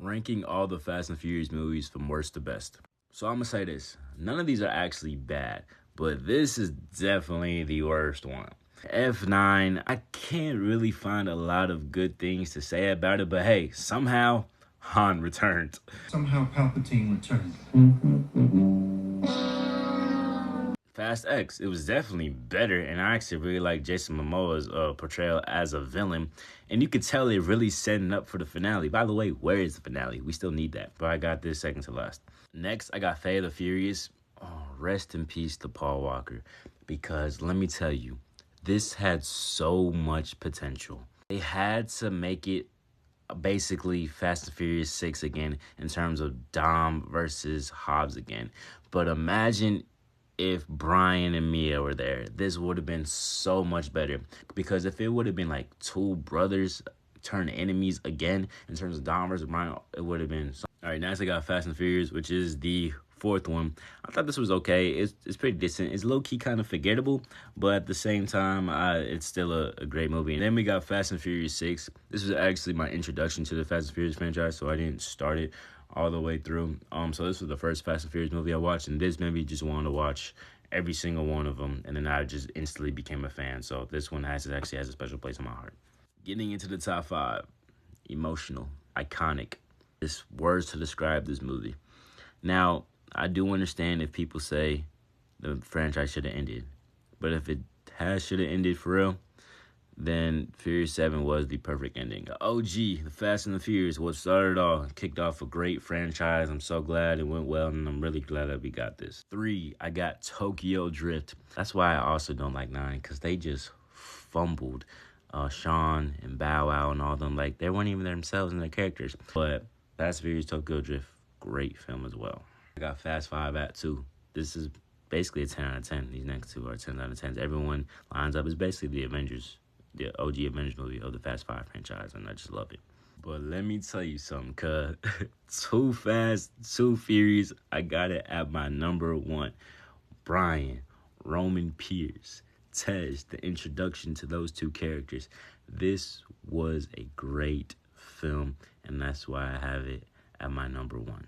ranking all the Fast and Furious movies from worst to best. So I'm gonna say this: none of these are actually bad, but this is definitely the worst one. F9, I can't really find a lot of good things to say about it, but hey, somehow Han returned. Somehow Palpatine returned. Fast X, it was definitely better, and I actually really like Jason Momoa's portrayal as a villain, and you could tell it really setting up for the finale. By the way, where is the finale? We still need that, but I got this second to last. Next, I got Fate of the Furious. Oh, rest in peace to Paul Walker, because let me tell you, this had so much potential. They had to make it basically Fast and Furious 6 again in terms of Dom versus Hobbs again. But imagine if Brian and Mia were there. This would have been so much better, because if it would have been like two brothers turn enemies again in terms of Dom versus Brian, it would have been so. All right, next I got Fast and Furious, which is the fourth one. I thought this was okay. It's pretty decent. It's low-key kind of forgettable, but at the same time, it's still a great movie. And then we got Fast and Furious 6. This was actually my introduction to the Fast and Furious franchise, so I didn't start it all the way through. So this was the first Fast and Furious movie I watched, and this maybe just wanted to watch every single one of them, and then I just instantly became a fan. So this one actually has a special place in my heart. Getting into the top 5, emotional, iconic. Just words to describe this movie. Now, I do understand if people say the franchise should have ended, but if it should have ended for real, then Furious 7 was the perfect ending. OG, the Fast and the Furious, what started all, kicked off a great franchise. I'm so glad it went well, and I'm really glad that we got this. 3, I got Tokyo Drift. That's why I also don't like 9, because they just fumbled Sean and Bow Wow and all them. Like, they weren't even themselves and their characters. But Fast and Furious Tokyo Drift, great film as well. I got Fast 5 at 2. This is basically a 10 out of 10. These next two are 10 out of 10s. Everyone lines up. It's basically the Avengers, the OG Avengers movie of the Fast 5 franchise, and I just love it. But let me tell you something, cuz Too Fast, Too Furious, I got it at my number 1. Brian, Roman Pierce, Tej, the introduction to those two characters. This was a great film, and that's why I have it at my number 1.